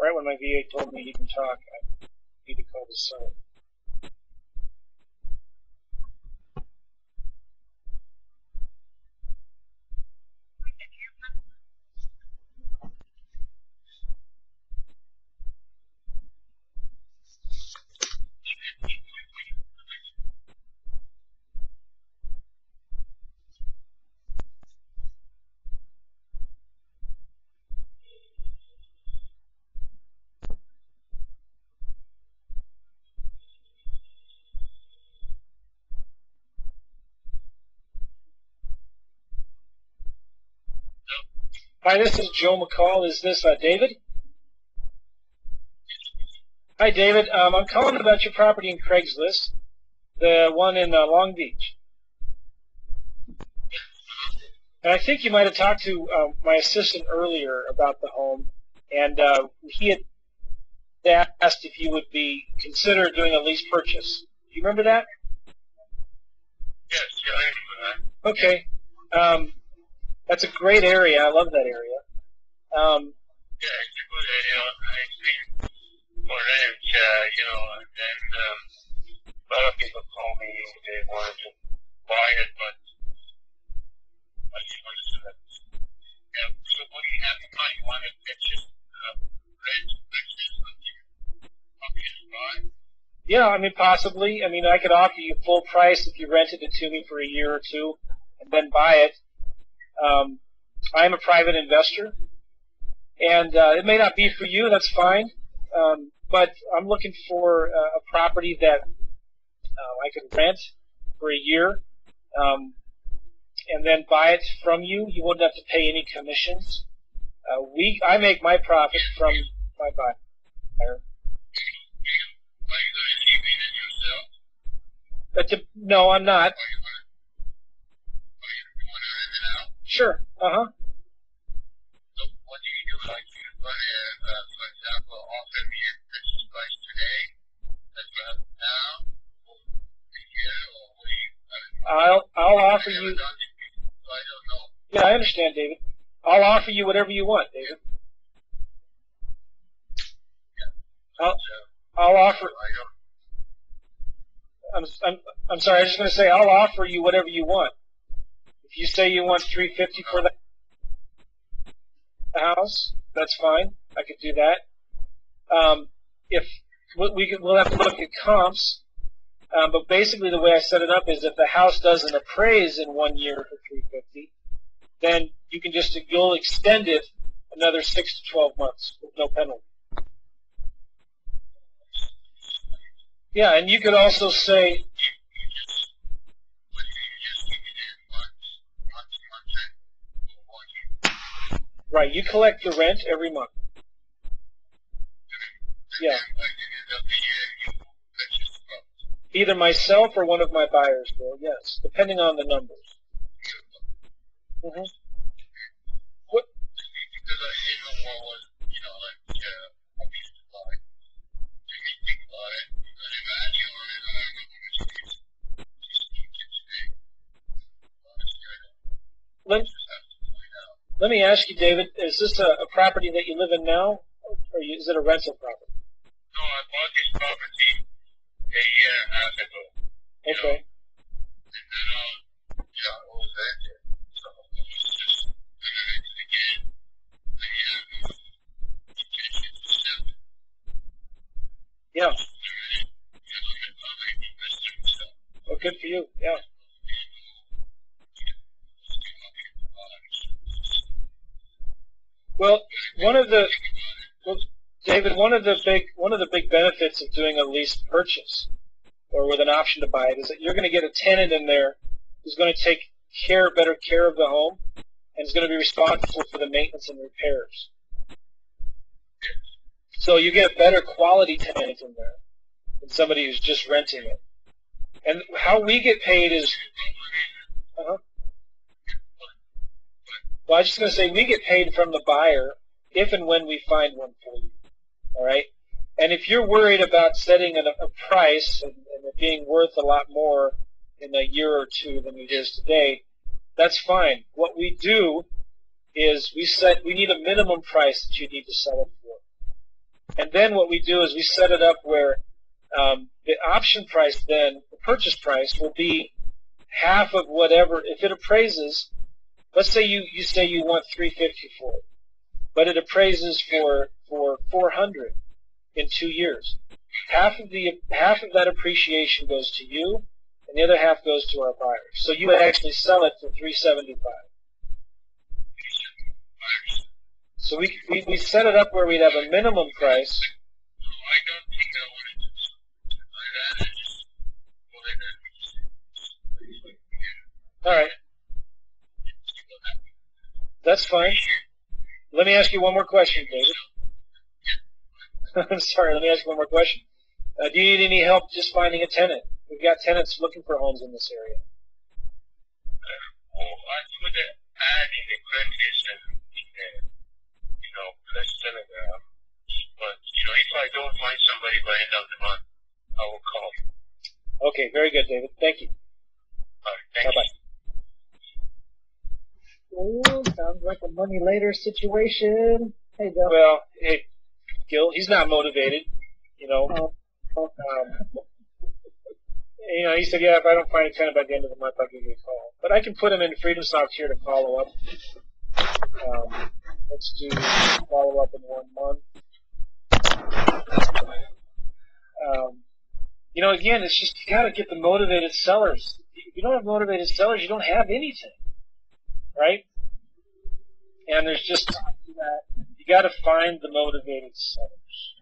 Right when my VA told me he can talk, I need to call the seller. Hi, this is Joe McCall. Is this David? Hi, David. I'm calling about your property in Craigslist, the one in Long Beach. And I think you might have talked to my assistant earlier about the home, and he had asked if you would be consider doing a lease purchase. Do you remember that? Yes, yeah, I remember that. Okay. That's a great area. I love that area. Yeah, it's a good area. I think for rent, and then a lot of people call me they wanted to buy it, but I just wanted to let yeah, so what do you have in mind? You want to purchase rent, purchase, option buy? Yeah, I mean, possibly. I mean, I could offer you full price if you rented it to me for a year or two and then buy it. I'm a private investor, and it may not be for you. That's fine. But I'm looking for a property that I could rent for a year and then buy it from you. You wouldn't have to pay any commissions. I make my profit from my buyer. Are you going to keep it yourself? No, I'm not. Or you want to rent it out? Sure. So what do? Like you want to, for example, offer me a purchase price today, that's what happens now, or a year, or what do you? I'll offer you. So I don't know. Yeah, I understand, David. I'll offer you whatever you want, David. Yeah. I'll offer. I don't. I'm sorry. I was just going to say I'll offer you whatever you want. If you say you want $350 for the house, that's fine. I could do that. If we'll have to look at comps. But basically, the way I set it up is if the house doesn't appraise in 1 year for $350, then you'll extend it another 6 to 12 months with no penalty. Yeah, and you could also say, right, you collect the rent every month. Yeah. Either myself or one of my buyers will, yes, depending on the numbers. Mm-hmm. What? Because I didn't know what was, obvious to buy. So you think about it, you're going to value or you're going to Let me ask you, David, is this a property that you live in now, or is it a rental property? No, I bought this property a year and a half ago. Okay. And then, it was rented. So it was just renovated again. I have intention to sell it. Yeah. I'm a public investor myself. Well, good for you. Yeah. Well, David, one of the big benefits of doing a lease purchase or with an option to buy it is that you're going to get a tenant in there who's going to take better care of the home and is going to be responsible for the maintenance and repairs. So you get a better quality tenant in there than somebody who's just renting it. And how we get paid is, well, I was just going to say we get paid from the buyer if and when we find one for you. All right? And if you're worried about setting a price and it being worth a lot more in a year or two than it is today, that's fine. What we do is we need a minimum price that you need to sell it for. And then what we do is we set it up where the option price then, the purchase price, will be half of whatever. If it appraises, let's say you say you want $350 for it, but it appraises for 400 in 2 years. Half of that appreciation goes to you, and the other half goes to our buyers. So you would actually sell it for $375. So we set it up where we'd have a minimum price. I don't think I want to All right. That's fine. Let me ask you one more question, David. I'm sorry, let me ask you one more question. Do you need any help just finding a tenant? We've got tenants looking for homes in this area. I would add in the quotation, less than a gram. But, if I don't find somebody by end of the month, I will call you. Okay, very good, David. Thank you. All right, thank you. Oh, sounds like a money later situation. Hey, Bill. Well, hey, Gil, he's not motivated, he said, yeah, if I don't find a tenant by the end of the month, I'll give you a call. But I can put him in Freedom Stocks here to follow up. Let's do follow up in 1 month. Again, it's just you got to get the motivated sellers. If you don't have motivated sellers, you don't have anything, right? And there's just you got to find the motivated sellers.